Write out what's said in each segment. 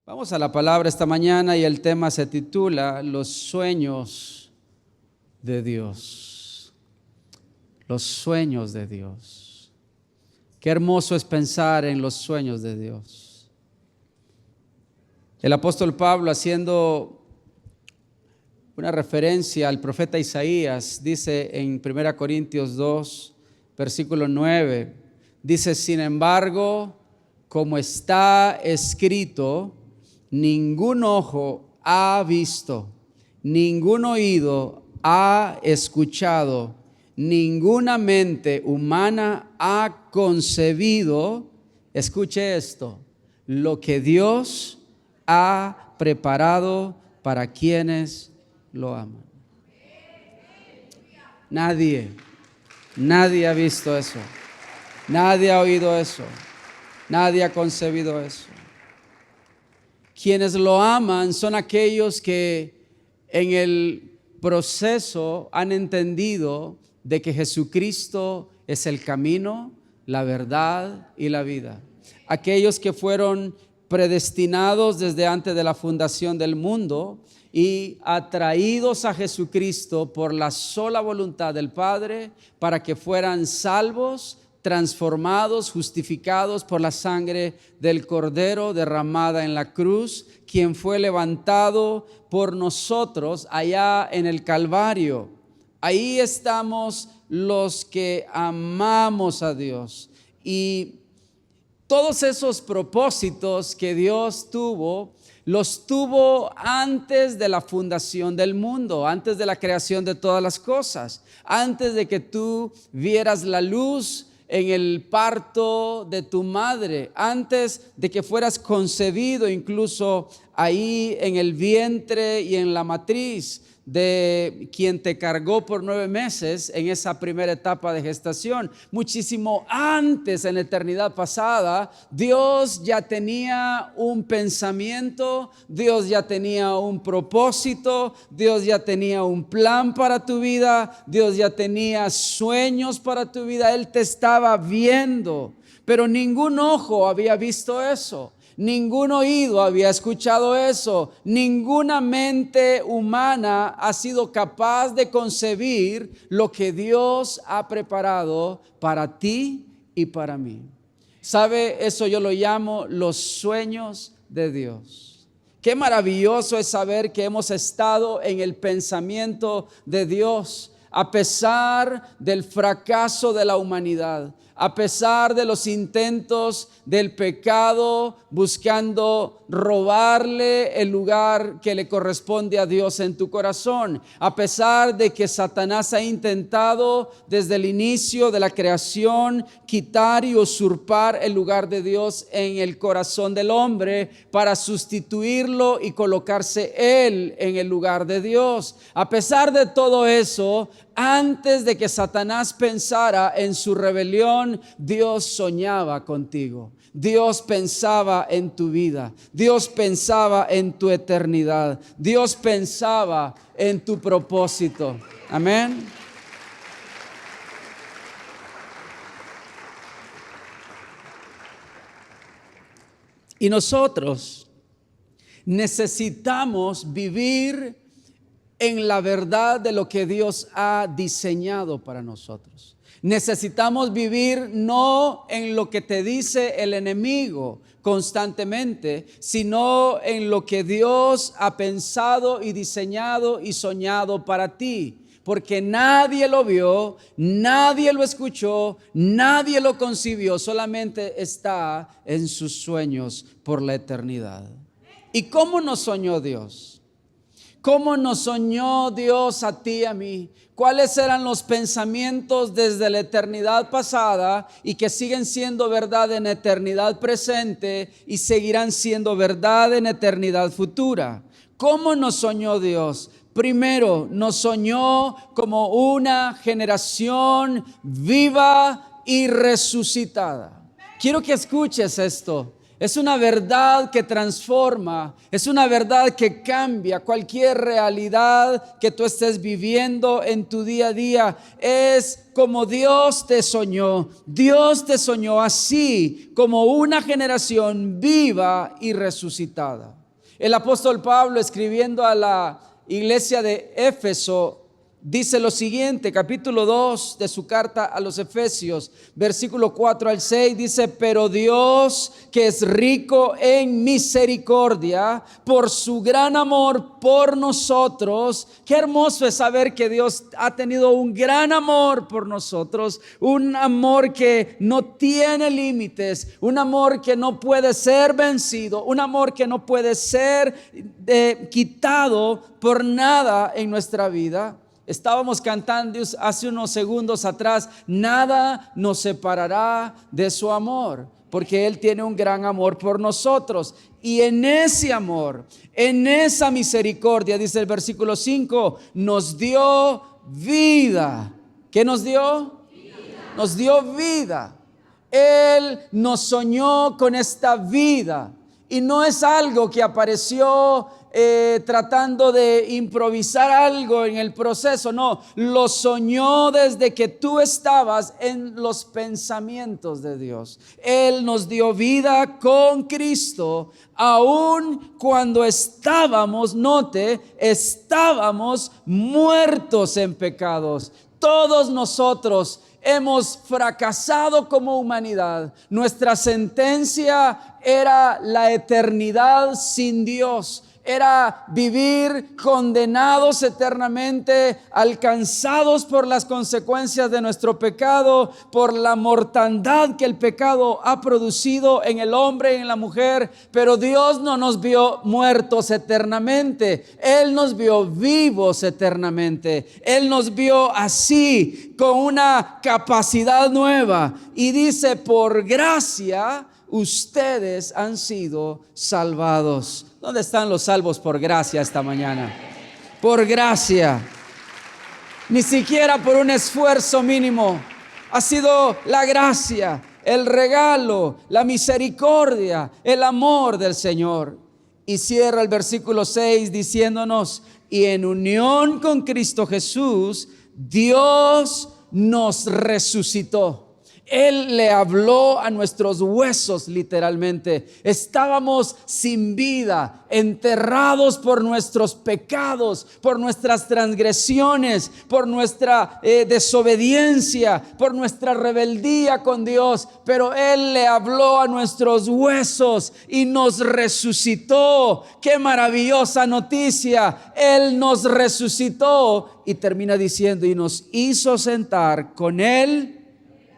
Vamos a la palabra esta mañana y el tema se titula Los sueños de Dios. Los sueños de Dios. Qué hermoso es pensar en los sueños de Dios. El apóstol Pablo, haciendo una referencia al profeta Isaías, dice en 1 Corintios 2, versículo 9, dice: sin embargo, como está escrito, ningún ojo ha visto, ningún oído ha escuchado, ninguna mente humana ha concebido, escuche esto, lo que Dios ha preparado para quienes lo aman. Nadie ha visto eso, nadie ha oído eso, nadie ha concebido eso. Quienes lo aman son aquellos que en el proceso han entendido de que Jesucristo es el camino, la verdad y la vida. Aquellos que fueron predestinados desde antes de la fundación del mundo y atraídos a Jesucristo por la sola voluntad del Padre para que fueran salvos, transformados, justificados por la sangre del Cordero derramada en la cruz, quien fue levantado por nosotros allá en el Calvario. Ahí estamos los que amamos a Dios. Y todos esos propósitos que Dios tuvo, los tuvo antes de la fundación del mundo, antes de la creación de todas las cosas, antes de que tú vieras la luz en el parto de tu madre, antes de que fueras concebido, incluso ahí en el vientre y en la matriz de quien te cargó por 9 meses en esa primera etapa de gestación. Muchísimo antes, en la eternidad pasada, Dios ya tenía un pensamiento, Dios ya tenía un propósito, Dios ya tenía un plan para tu vida, Dios ya tenía sueños para tu vida. Él te estaba viendo, pero ningún ojo había visto eso. Ningún oído había escuchado eso, ninguna mente humana ha sido capaz de concebir lo que Dios ha preparado para ti y para mí. ¿Sabe? Eso yo lo llamo los sueños de Dios. Qué maravilloso es saber que hemos estado en el pensamiento de Dios a pesar del fracaso de la humanidad. A pesar de los intentos del pecado buscando robarle el lugar que le corresponde a Dios en tu corazón, a pesar de que Satanás ha intentado desde el inicio de la creación quitar y usurpar el lugar de Dios en el corazón del hombre para sustituirlo y colocarse él en el lugar de Dios. A pesar de todo eso, antes de que Satanás pensara en su rebelión, Dios soñaba contigo. Dios pensaba en tu vida. Dios pensaba en tu eternidad. Dios pensaba en tu propósito. Amén. Y nosotros necesitamos vivir en la verdad de lo que Dios ha diseñado para nosotros. Necesitamos vivir no en lo que te dice el enemigo constantemente, sino en lo que Dios ha pensado y diseñado y soñado para ti. Porque nadie lo vio, nadie lo escuchó, nadie lo concibió, solamente está en sus sueños por la eternidad. ¿Y cómo nos soñó Dios? ¿Cómo nos soñó Dios a ti y a mí? ¿Cuáles eran los pensamientos desde la eternidad pasada y que siguen siendo verdad en eternidad presente y seguirán siendo verdad en eternidad futura? ¿Cómo nos soñó Dios? Primero, nos soñó como una generación viva y resucitada. Quiero que escuches esto. Es una verdad que transforma, es una verdad que cambia cualquier realidad que tú estés viviendo en tu día a día. Es como Dios te soñó. Dios te soñó así, como una generación viva y resucitada. El apóstol Pablo, escribiendo a la iglesia de Éfeso, dice lo siguiente, capítulo 2 de su carta a los Efesios, versículo 4 al 6, dice: pero Dios, que es rico en misericordia, por su gran amor por nosotros. Qué hermoso es saber que Dios ha tenido un gran amor por nosotros, un amor que no tiene límites, un amor que no puede ser vencido, un amor que no puede ser quitado por nada en nuestra vida. Estábamos cantando hace unos segundos atrás: nada nos separará de su amor, porque Él tiene un gran amor por nosotros. Y en ese amor, en esa misericordia, dice el versículo 5, nos dio vida. ¿Qué nos dio? Vida. Nos dio vida. Él nos soñó con esta vida. Y no es algo que apareció tratando de improvisar algo en el proceso. No, lo soñó desde que tú estabas en los pensamientos de Dios. Él nos dio vida con Cristo, aun cuando estábamos, note, estábamos muertos en pecados. Todos nosotros hemos fracasado como humanidad. Nuestra sentencia era la eternidad sin Dios. Era vivir condenados eternamente, alcanzados por las consecuencias de nuestro pecado, por la mortandad que el pecado ha producido en el hombre y en la mujer. Pero Dios no nos vio muertos eternamente, Él nos vio vivos eternamente. Él nos vio así, con una capacidad nueva. Y dice: por gracia ustedes han sido salvados. ¿Dónde están los salvos por gracia esta mañana? Por gracia. Ni siquiera por un esfuerzo mínimo. Ha sido la gracia, el regalo, la misericordia, el amor del Señor. Y cierra el versículo 6 diciéndonos: y en unión con Cristo Jesús, Dios nos resucitó. Él le habló a nuestros huesos, literalmente. Estábamos sin vida, enterrados por nuestros pecados, por nuestras transgresiones, por nuestra desobediencia, por nuestra rebeldía con Dios. Pero Él le habló a nuestros huesos y nos resucitó. ¡Qué maravillosa noticia! Él nos resucitó, y termina diciendo: y nos hizo sentar con Él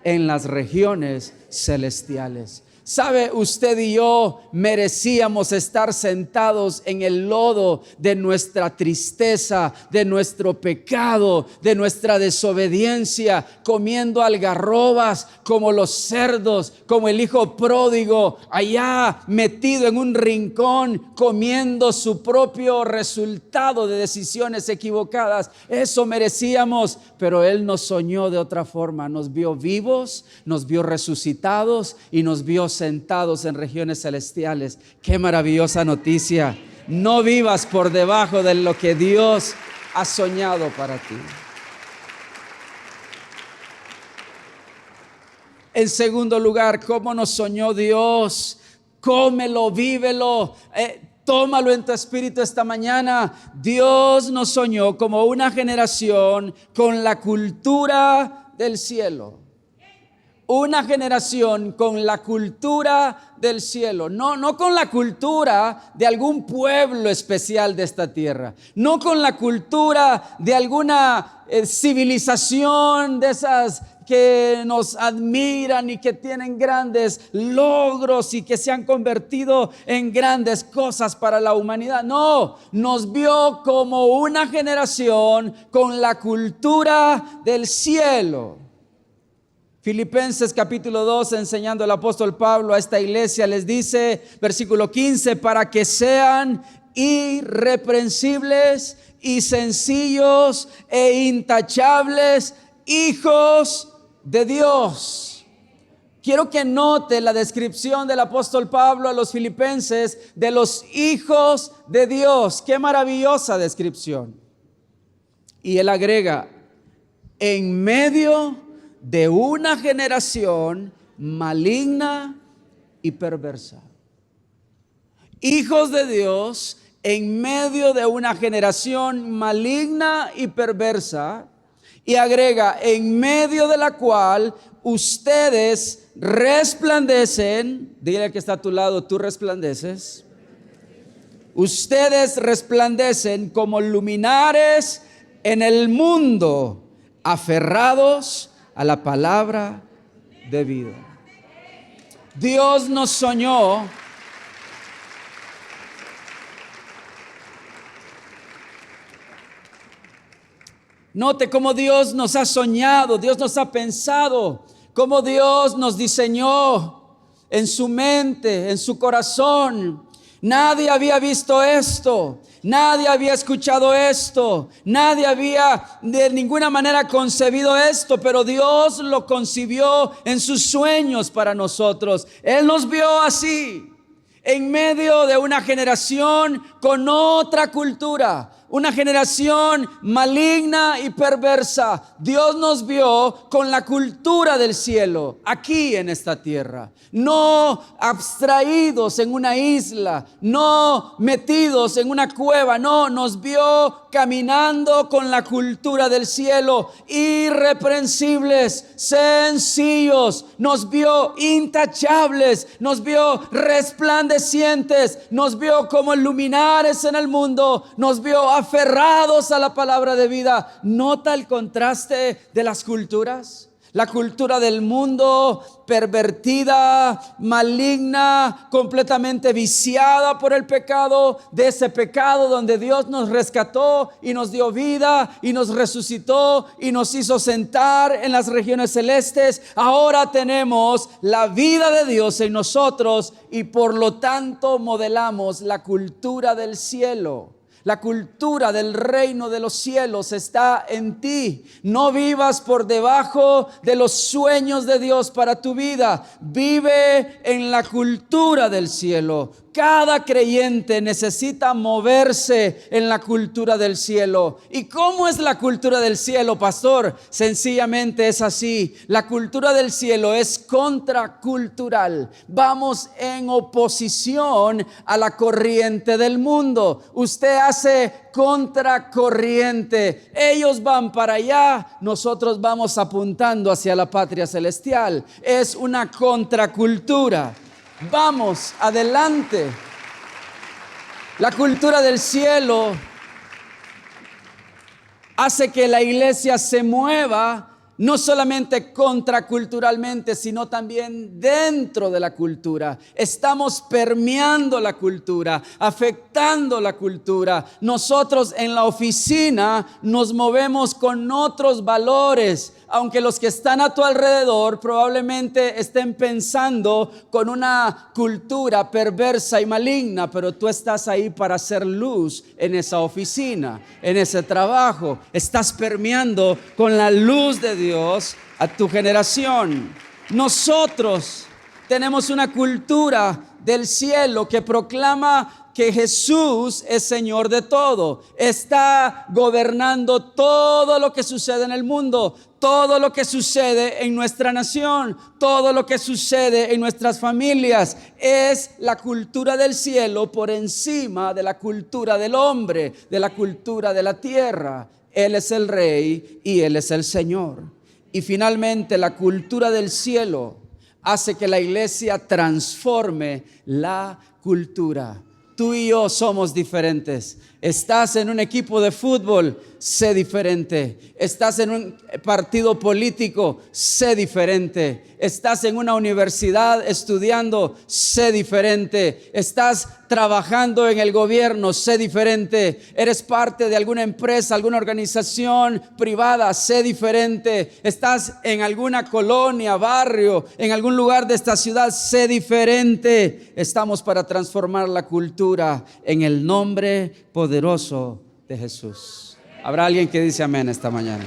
en las regiones celestiales. ¿Sabe? Usted y yo merecíamos estar sentados en el lodo de nuestra tristeza, de nuestro pecado, de nuestra desobediencia, comiendo algarrobas como los cerdos, como el hijo pródigo, allá metido en un rincón, comiendo su propio resultado de decisiones equivocadas. Eso merecíamos, pero Él nos soñó de otra forma. Nos vio vivos, nos vio resucitados y nos vio sentados en regiones celestiales. Qué maravillosa noticia. No vivas por debajo de lo que Dios ha soñado para ti. En segundo lugar, ¿cómo nos soñó Dios? Cómelo, vívelo, tómalo en tu espíritu esta mañana. Dios nos soñó como una generación con la cultura del cielo. Una generación con la cultura del cielo, no con la cultura de algún pueblo especial de esta tierra, no con la cultura de alguna civilización de esas que nos admiran y que tienen grandes logros y que se han convertido en grandes cosas para la humanidad. No, nos vio como una generación con la cultura del cielo. Filipenses capítulo 2, enseñando el apóstol Pablo a esta iglesia, les dice, versículo 15, para que sean irreprensibles y sencillos e intachables hijos de Dios. Quiero que note la descripción del apóstol Pablo a los filipenses de los hijos de Dios. Qué maravillosa descripción. Y él agrega, en medio de una generación maligna y perversa. Hijos de Dios en medio de una generación maligna y perversa. Y agrega, en medio de la cual ustedes resplandecen. Dile al que está a tu lado, tú resplandeces. Ustedes resplandecen como luminares en el mundo, aferrados a la palabra de vida. Dios nos soñó Note cómo Dios nos ha soñado, Dios nos ha pensado, cómo Dios nos diseñó en su mente, en su corazón. Nadie había visto esto, nadie había escuchado esto, nadie había de ninguna manera concebido esto, pero Dios lo concibió en sus sueños para nosotros. Él nos vio así, en medio de una generación con otra cultura, una generación maligna y perversa. Dios nos vio con la cultura del cielo, aquí en esta tierra. No abstraídos en una isla, no metidos en una cueva. No, nos vio caminando con la cultura del cielo, irreprensibles, sencillos. Nos vio intachables, nos vio resplandecientes, nos vio como luminares en el mundo, nos vio aferrados a la palabra de vida. ¿Nota el contraste de las culturas? La cultura del mundo, pervertida, maligna, completamente viciada por el pecado, de ese pecado donde Dios nos rescató y nos dio vida y nos resucitó y nos hizo sentar en las regiones celestes. Ahora tenemos la vida de Dios en nosotros y por lo tanto modelamos la cultura del cielo. La cultura del reino de los cielos está en ti. No vivas por debajo de los sueños de Dios para tu vida. Vive en la cultura del cielo. Cada creyente necesita moverse en la cultura del cielo. ¿Y cómo es la cultura del cielo, pastor? Sencillamente es así. La cultura del cielo es contracultural. Vamos en oposición a la corriente del mundo. Usted hace contracorriente. Ellos van para allá, nosotros vamos apuntando hacia la patria celestial. Es una contracultura. Vamos adelante. La cultura del cielo hace que la iglesia se mueva no solamente contraculturalmente, sino también dentro de la cultura. Estamos permeando la cultura, afectando la cultura. Nosotros en la oficina nos movemos con otros valores, aunque los que están a tu alrededor probablemente estén pensando con una cultura perversa y maligna, pero tú estás ahí para hacer luz en esa oficina, en ese trabajo. Estás permeando con la luz de Dios a tu generación. Nosotros tenemos una cultura del cielo que proclama que Jesús es Señor de todo. Está gobernando todo lo que sucede en el mundo, todo lo que sucede en nuestra nación, todo lo que sucede en nuestras familias. Es la cultura del cielo por encima de la cultura del hombre, de la cultura de la tierra. Él es el Rey y Él es el Señor. Y finalmente la cultura del cielo hace que la iglesia transforme la cultura. Tú y yo somos diferentes. Estás en un equipo de fútbol, sé diferente. Estás en un partido político, sé diferente. Estás en una universidad estudiando, sé diferente. Estás trabajando en el gobierno, sé diferente. Eres parte de alguna empresa, alguna organización privada, sé diferente. Estás en alguna colonia, barrio, en algún lugar de esta ciudad, sé diferente. Estamos para transformar la cultura en el nombre poderoso de Jesús. ¿Habrá alguien que dice amén esta mañana?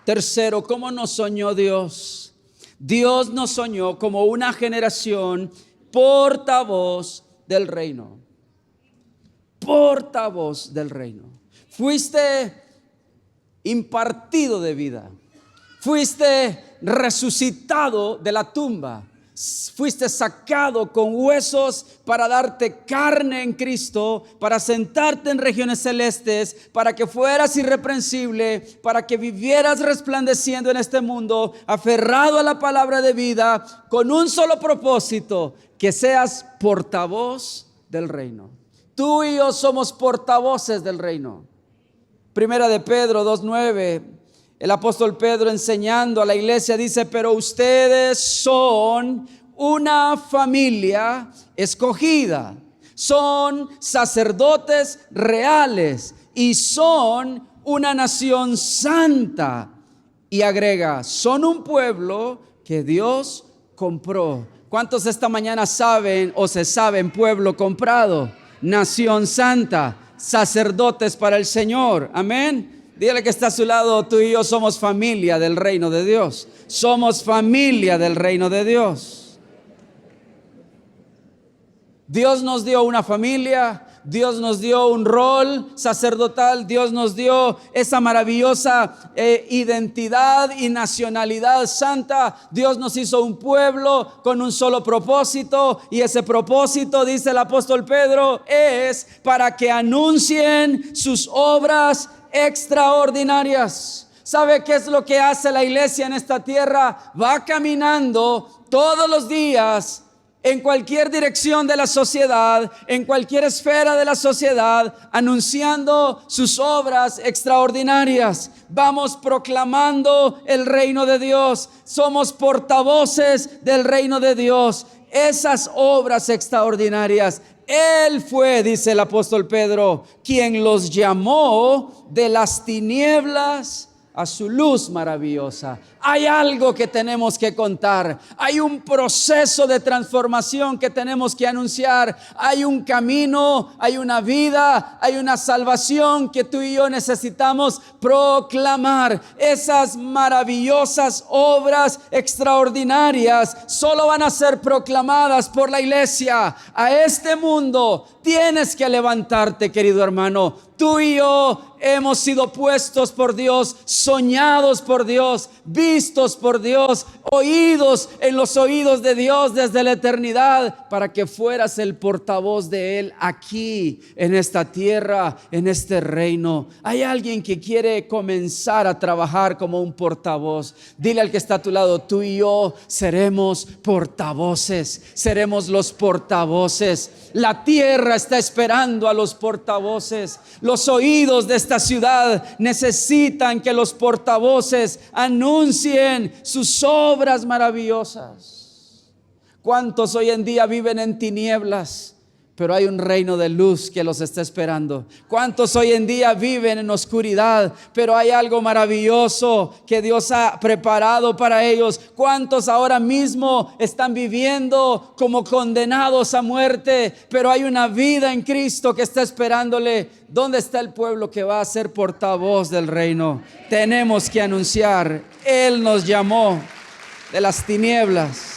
Tercero, ¿cómo nos soñó Dios? Dios nos soñó como una generación portavoz del reino. Portavoz del reino. Fuiste impartido de vida. Fuiste resucitado de la tumba. Fuiste sacado con huesos para darte carne en Cristo, para sentarte en regiones celestes, para que fueras irreprensible, para que vivieras resplandeciendo en este mundo, aferrado a la palabra de vida, con un solo propósito, que seas portavoz del reino. Tú y yo somos portavoces del reino. Primera de Pedro 2:9. El apóstol Pedro, enseñando a la iglesia, dice: pero ustedes son una familia escogida, son sacerdotes reales y son una nación santa. Y agrega: son un pueblo que Dios compró. ¿Cuántos esta mañana saben o se saben pueblo comprado? Nación santa, sacerdotes para el Señor. Amén. Dígale que está a su lado: tú y yo somos familia del reino de Dios. Somos familia del reino de Dios. Dios nos dio una familia, Dios nos dio un rol sacerdotal, Dios nos dio esa maravillosa identidad y nacionalidad santa. Dios nos hizo un pueblo con un solo propósito, y ese propósito, dice el apóstol Pedro, es para que anuncien sus obras extraordinarias. ¿Sabe qué es lo que hace la iglesia en esta tierra? Va caminando todos los días en cualquier dirección de la sociedad, en cualquier esfera de la sociedad, anunciando sus obras extraordinarias. Vamos proclamando el reino de Dios. Somos portavoces del reino de Dios. Esas obras extraordinarias, Él fue, dice el apóstol Pedro, quien los llamó de las tinieblas a su luz maravillosa. Hay algo que tenemos que contar. Hay un proceso de transformación que tenemos que anunciar. Hay un camino, hay una vida, hay una salvación que tú y yo necesitamos proclamar. Esas maravillosas obras extraordinarias solo van a ser proclamadas por la iglesia. A este mundo tienes que levantarte, querido hermano. Tú y yo hemos sido puestos por Dios, soñados por Dios, vistos por Dios, oídos en los oídos de Dios desde la eternidad, para que fueras el portavoz de Él aquí, en esta tierra, en este reino. Hay alguien que quiere comenzar a trabajar como un portavoz. Dile al que está a tu lado: tú y yo seremos portavoces, seremos los portavoces. La tierra está esperando a los portavoces. Los oídos de esta ciudad necesitan que los portavoces anuncien sus obras maravillosas. ¿Cuántos hoy en día viven en tinieblas? Pero hay un reino de luz que los está esperando. ¿Cuántos hoy en día viven en oscuridad? Pero hay algo maravilloso que Dios ha preparado para ellos. ¿Cuántos ahora mismo están viviendo como condenados a muerte? Pero hay una vida en Cristo que está esperándole. ¿Dónde está el pueblo que va a ser portavoz del reino? Tenemos que anunciar. Él nos llamó de las tinieblas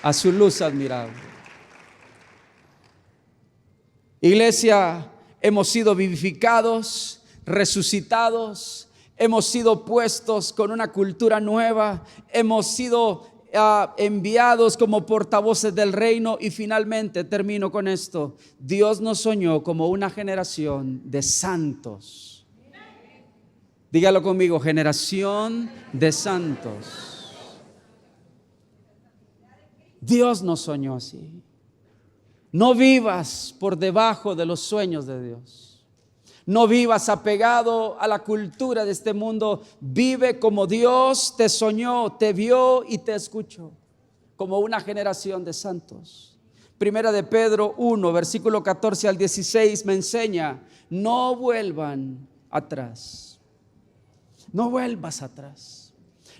a su luz admirable. Iglesia, hemos sido vivificados, resucitados, hemos sido puestos con una cultura nueva, hemos sido enviados como portavoces del reino. Y finalmente termino con esto: Dios nos soñó como una generación de santos. Dígalo conmigo: generación de santos. Dios nos soñó así. No vivas por debajo de los sueños de Dios. No vivas apegado a la cultura de este mundo. Vive como Dios te soñó, te vio y te escuchó, como una generación de santos. Primera de Pedro 1, versículo 14 al 16 me enseña: no vuelvan atrás. No vuelvas atrás.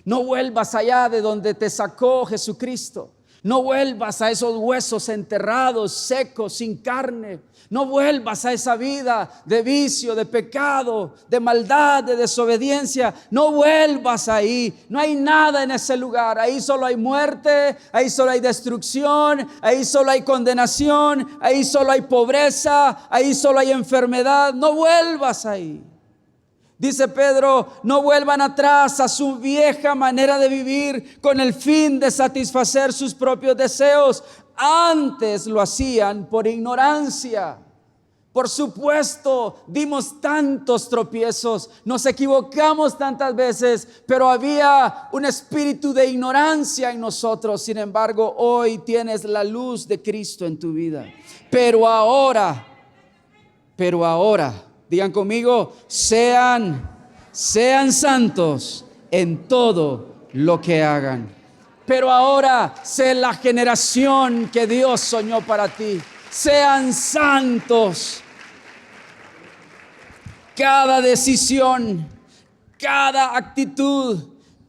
No vuelvas allá de donde te sacó Jesucristo. No vuelvas a esos huesos enterrados, secos, sin carne. No vuelvas a esa vida de vicio, de pecado, de maldad, de desobediencia. No vuelvas ahí. No hay nada en ese lugar. Ahí solo hay muerte, ahí solo hay destrucción, ahí solo hay condenación, ahí solo hay pobreza, ahí solo hay enfermedad. No vuelvas ahí. Dice Pedro, no vuelvan atrás a su vieja manera de vivir con el fin de satisfacer sus propios deseos. Antes lo hacían por ignorancia. Por supuesto, dimos tantos tropiezos, nos equivocamos tantas veces, pero había un espíritu de ignorancia en nosotros. Sin embargo, hoy tienes la luz de Cristo en tu vida. Pero ahora, digan conmigo, sean santos en todo lo que hagan. Pero ahora, sé la generación que Dios soñó para ti. Sean santos. Cada decisión, cada actitud,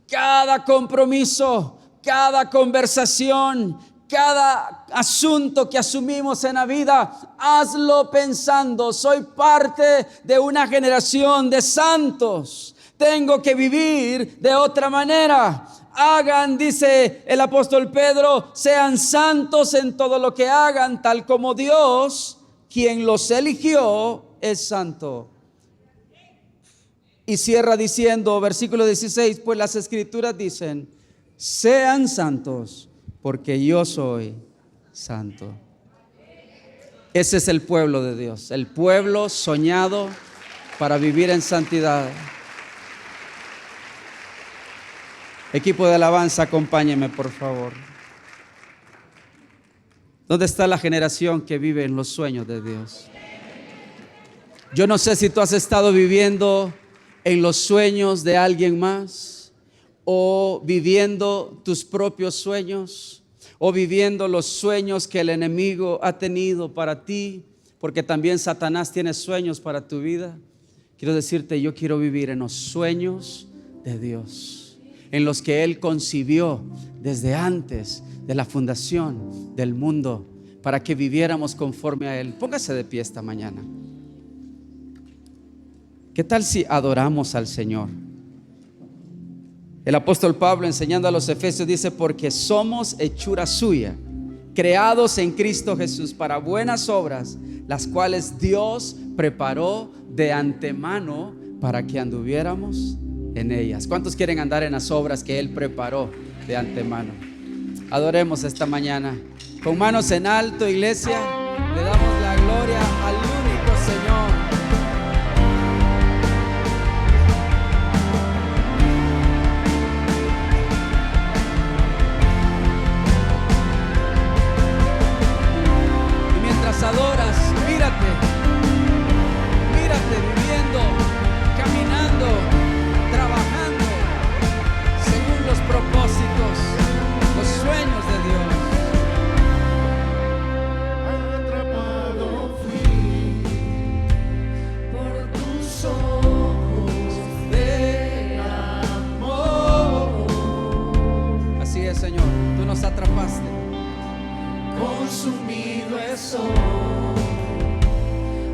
cada compromiso, cada conversación, cada asunto que asumimos en la vida, hazlo pensando, soy parte de una generación de santos. Tengo que vivir de otra manera. Hagan, dice el apóstol Pedro, sean santos en todo lo que hagan, tal como Dios, quien los eligió, es santo. Y cierra diciendo, versículo 16, pues las escrituras dicen, sean santos, porque yo soy santo. Ese es el pueblo de Dios, el pueblo soñado para vivir en santidad. Equipo de alabanza, acompáñenme por favor. ¿Dónde está la generación que vive en los sueños de Dios? Yo no sé si tú has estado viviendo en los sueños de alguien más, o viviendo tus propios sueños, o viviendo los sueños que el enemigo ha tenido para ti, porque también Satanás tiene sueños para tu vida. Quiero decirte, yo quiero vivir en los sueños de Dios, en los que Él concibió desde antes de la fundación del mundo, para que viviéramos conforme a Él. Póngase de pie esta mañana. ¿Qué tal si adoramos al Señor? El apóstol Pablo, enseñando a los efesios, dice, porque somos hechura suya, creados en Cristo Jesús para buenas obras, las cuales Dios preparó de antemano para que anduviéramos en ellas. ¿Cuántos quieren andar en las obras que Él preparó de antemano? Adoremos esta mañana con manos en alto, iglesia. Le damos la gloria al único Señor. Adoras, mírate viviendo, caminando, trabajando según los propósitos, los sueños de Dios. Atrapado fui por tus ojos de amor. Así es, Señor, tú nos atrapaste. Consumido soy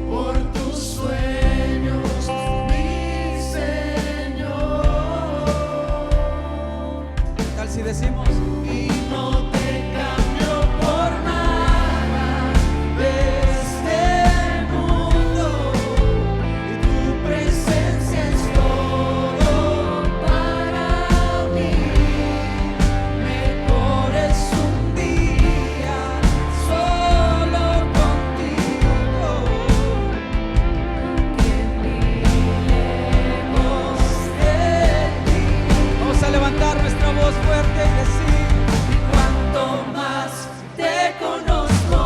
por tus sueños, mi Señor. ¿Qué tal si decimos? Y no te cambio por nada de este mundo, y tu presencia es todo para mí. Mejor es un día solo contigo que ni lejos de ti. Vamos a levantar nuestra voz fuerte y decir: cuanto más te conozco,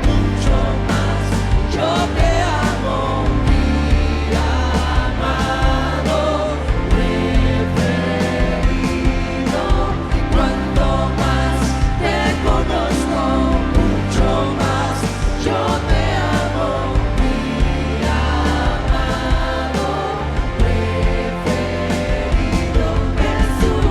mucho más yo te amo, mi amado preferido. Cuanto más te conozco, mucho más yo te amo, mi amado preferido. Jesús,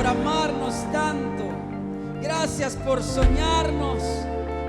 por amarnos tanto. Gracias por soñarnos.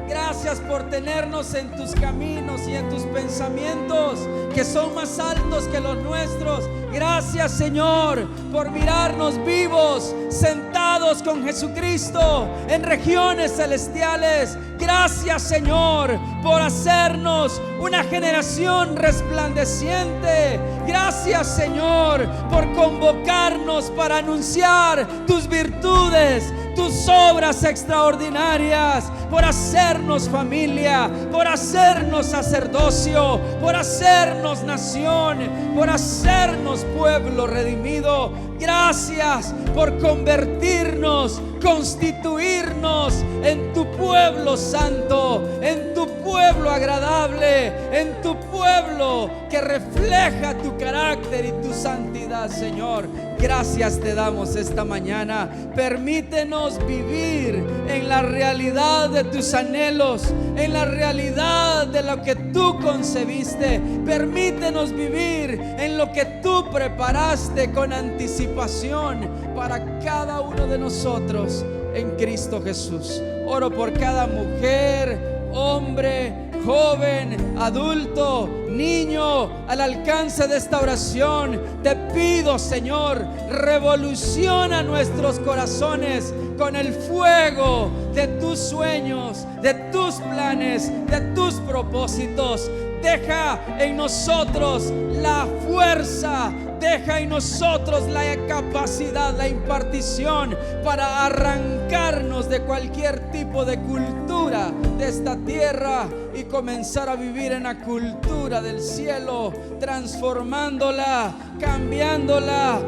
Gracias por tenernos en tus caminos y en tus pensamientos que son más altos que los nuestros. Gracias, Señor, por mirarnos vivos, sentados con Jesucristo en regiones celestiales. Gracias, Señor, por hacernos una generación resplandeciente. Gracias, Señor, por convocarnos para anunciar tus virtudes, tus obras extraordinarias, por hacernos familia, por hacernos sacerdocio, por hacernos nación, por hacernos pueblo redimido. Gracias por convertirnos, constituirnos en tu pueblo santo, en tu pueblo agradable, en tu pueblo que refleja tu carácter y tu santidad, Señor. Gracias te damos esta mañana. Permítenos vivir en la realidad de tus anhelos, en la realidad de lo que tú concebiste. Permítenos vivir en lo que tú preparaste con anticipación para cada uno de nosotros en Cristo Jesús. Oro por cada mujer, hombre, joven, adulto, niño, al alcance de esta oración. Te pido, Señor, revoluciona nuestros corazones con el fuego de tus sueños, de tus planes, de tus propósitos. Deja en nosotros la fuerza, deja en nosotros la capacidad, la impartición para arrancarnos de cualquier tipo de cultura de esta tierra y comenzar a vivir en la cultura del cielo, transformándola, cambiándola,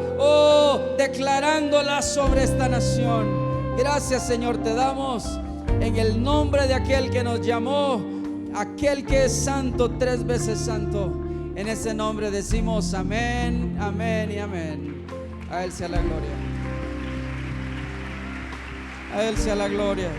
declarándola sobre esta nación. Gracias, Señor, te damos en el nombre de aquel que nos llamó, aquel que es santo, 3 veces santo. En ese nombre decimos amén, amén y amén. A Él sea la gloria. A Él sea la gloria.